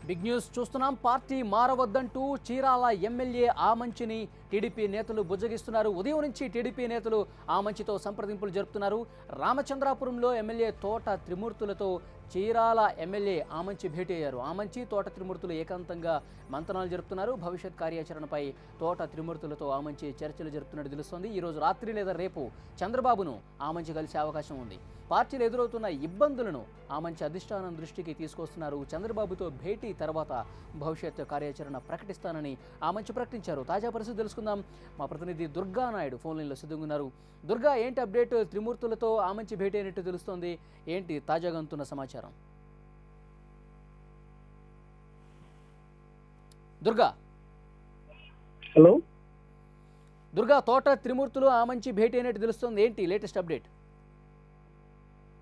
Big news చూస్తున్నాం. Party మారవద్దంటూ Chirala MLA ఆమంచిని TDP నేతలు బుజ్జగిస్తున్నారు. ఉదయం నుంచి టీడీపీ నేతలు ఆమంచితో సంప్రదింపులు జరుపుతున్నారు. రామచంద్రాపురంలో ఎమ్మెల్యే తోట త్రిమూర్తులతో చీరాల ఎమ్మెల్యే ఆమంచి భేటీ అయ్యారు. ఆమంచి తోట త్రిమూర్తులు ఏకాంతంగా మంతనాలు జరుపుతున్నారు. భవిష్యత్ కార్యాచరణపై తోట త్రిమూర్తులతో ఆమంచి చర్చలు జరుపుతున్నట్టు తెలుస్తోంది. ఈరోజు రాత్రి లేదా రేపు చంద్రబాబును ఆమంచి కలిసే అవకాశం ఉంది. పార్టీలు ఎదురవుతున్న ఇబ్బందులను ఆమంచి అధిష్టానం దృష్టికి తీసుకొస్తున్నారు. చంద్రబాబుతో భేటీ తర్వాత భవిష్యత్ కార్యాచరణ ప్రకటిస్తానని ఆమంచి ప్రకటించారు. తాజా పరిస్థితి తెలుసుకుందాం. మా ప్రతినిధి దుర్గా నాయుడు ఫోన్ లైన్లో సిద్ధంగా ఉన్నారు. దుర్గా, ఏంటి అప్డేట్? త్రిమూర్తులతో ఆమంచి భేటీ అయినట్టు తెలుస్తోంది. ఏంటి తాజాగా అందుతున్న సమాచారం? దుర్గా హలో దుర్గా, తోట త్రిమూర్తులు ఆమంచి భేటీ అయినట్టు తెలుస్తోంది. ఏంటి latest update?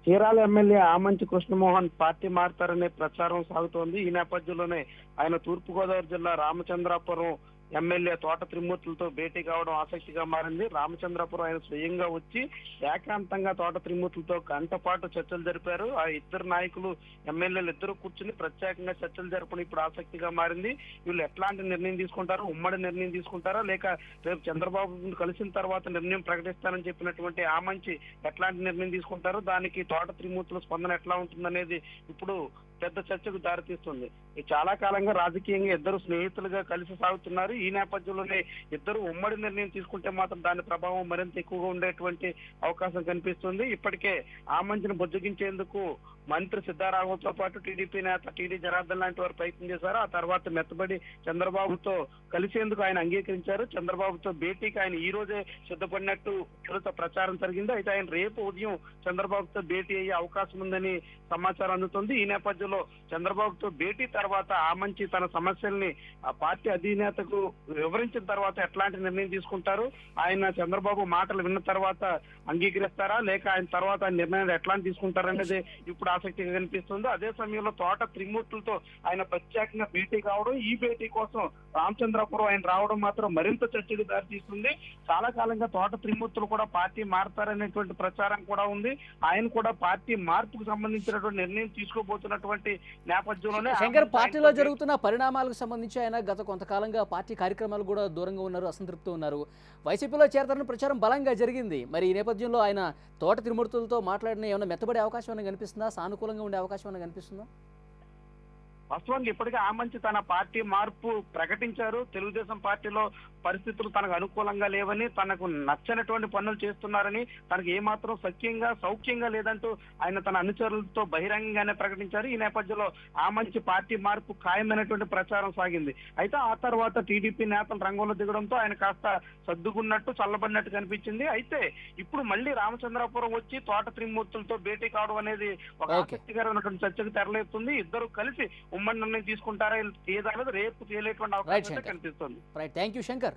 Chirala MLA Amanchi Krishnamohan party మారుతారనే ప్రచారం సాగుతోంది. ఈ నేపథ్యంలోనే ఆయన తూర్పుగోదావరి జిల్లా రామచంద్రాపురం ఎమ్మెల్యే తోట త్రిమూర్తులతో భేటీ కావడం ఆసక్తిగా మారింది. రామచంద్రాపురం ఆయన స్వయంగా వచ్చి ఏకాంతంగా తోట త్రిమూర్తులతో గంట పాటు చర్చలు జరిపారు. ఆ ఇద్దరు నాయకులు ఎమ్మెల్యేలు ఇద్దరు కూర్చుని ప్రత్యేకంగా చర్చలు జరపడం ఇప్పుడు ఆసక్తిగా మారింది. వీళ్ళు ఎట్లాంటి నిర్ణయం తీసుకుంటారు? ఉమ్మడి నిర్ణయం తీసుకుంటారా, లేక రేపు చంద్రబాబు కలిసిన తర్వాత నిర్ణయం ప్రకటిస్తానని చెప్పినటువంటి ఆమంచి ఎట్లాంటి నిర్ణయం తీసుకుంటారు? దానికి తోట త్రిమూర్తుల స్పందన ఎట్లా ఉంటుందనేది ఇప్పుడు పెద్ద చర్చకు దారితీస్తుంది. చాలా కాలంగా రాజకీయంగా ఇద్దరు స్నేహితులుగా కలిసి సాగుతున్నారు. ఈ నేపథ్యంలోనే ఇద్దరు ఉమ్మడి నిర్ణయం తీసుకుంటే మాత్రం దాని ప్రభావం మరింత ఎక్కువగా ఉండేటువంటి అవకాశం కనిపిస్తుంది. ఇప్పటికే ఆమంచిని బుజ్జగించేందుకు మంత్రి సిద్ధారాఘవతో పాటు టీడీపీ నేత టీడీ జనార్దన్ లాంటి వారు ప్రయత్నం చేశారు. ఆ తర్వాత మెత్తబడి చంద్రబాబుతో కలిసేందుకు ఆయన అంగీకరించారు. చంద్రబాబుతో భేటీకి ఆయన ఈ రోజే సిద్ధపడినట్టు తొలుత ప్రచారం జరిగింది. అయితే ఆయన రేపు ఉదయం చంద్రబాబుతో భేటీ అయ్యే అవకాశం ఉందని సమాచారం అందుతుంది. ఈ నేపథ్యంలో చంద్రబాబుతో భేటీ తర్వాత ఆమంచి తన సమస్యల్ని ఆ పార్టీ అధినేతకు వివరించిన తర్వాత ఎట్లాంటి నిర్ణయం తీసుకుంటారు? ఆయన చంద్రబాబు మాటలు విన్న తర్వాత అంగీకరిస్తారా, లేక ఆయన తర్వాత నిర్ణయాలు ఎట్లాంటి తీసుకుంటారనేది ఇప్పుడు ఆసక్తిగా కనిపిస్తుంది. అదే సమయంలో తోట త్రిమూర్తులతో ఆయన ప్రత్యేకంగా భేటీ కావడం, ఈ భేటీ కోసం రామచంద్రాపురం ఆయన రావడం మాత్రం మరింత చర్చకు దారితీస్తుంది. చాలా కాలంగా తోట త్రిమూర్తులు కూడా పార్టీ మారతారనేటువంటి ప్రచారం కూడా ఉంది. ఆయన కూడా పార్టీ మార్పుకు సంబంధించినటువంటి నిర్ణయం తీసుకోబోతున్నటువంటి నేపథ్యంలోనే శంకర్, పార్టీలో జరుగుతున్న పరిణామాలకు సంబంధించి ఆయన గత కొంతకాలంగా పార్టీ కార్యక్రమాలు కూడా దూరంగా ఉన్నారు, అసంతృప్తి ఉన్నారు. వైసీపీలో చేరతారని ప్రచారం బలంగా జరిగింది. మరి ఈ నేపథ్యంలో ఆయన తోట త్రిమూర్తులతో మాట్లాడిన ఏమైనా మెత్తబడే అవకాశం ఏమైనా కనిపిస్తుందా? సానుకూలంగా ఉండే అవకాశం ఏమైనా కనిపిస్తుందా? వాస్తవానికి ఇప్పటికే ఆమంచి తన పార్టీ మార్పు ప్రకటించారు. తెలుగుదేశం పార్టీలో పరిస్థితులు తనకు అనుకూలంగా లేవని, తనకు నచ్చనటువంటి పనులు చేస్తున్నారని, తనకు ఏమాత్రం సౌఖ్యంగా లేదంటూ ఆయన తన అనుచరులతో బహిరంగంగానే ప్రకటించారు. ఈ నేపథ్యంలో ఆమంచి పార్టీ మార్పు ఖాయమైనటువంటి ప్రచారం సాగింది. అయితే ఆ తర్వాత టీడీపీ నేతలు రంగంలో దిగడంతో ఆయన కాస్త సర్దుకున్నట్టు, చల్లబడినట్టు కనిపించింది. అయితే ఇప్పుడు మళ్ళీ రామచంద్రాపురం వచ్చి తోట త్రిమూర్తులతో భేటీ కావడం అనేది ఒక ఆసక్తికరమైనటువంటి చర్చకు తెరలేస్తుంది. ఇద్దరు కలిసి ఉమ్మడి నిర్ణయం తీసుకుంటారా ఏదనేది రేపు తేలేటువంటి అవకాశం కనిపిస్తుంది. Right, thank you Shankar.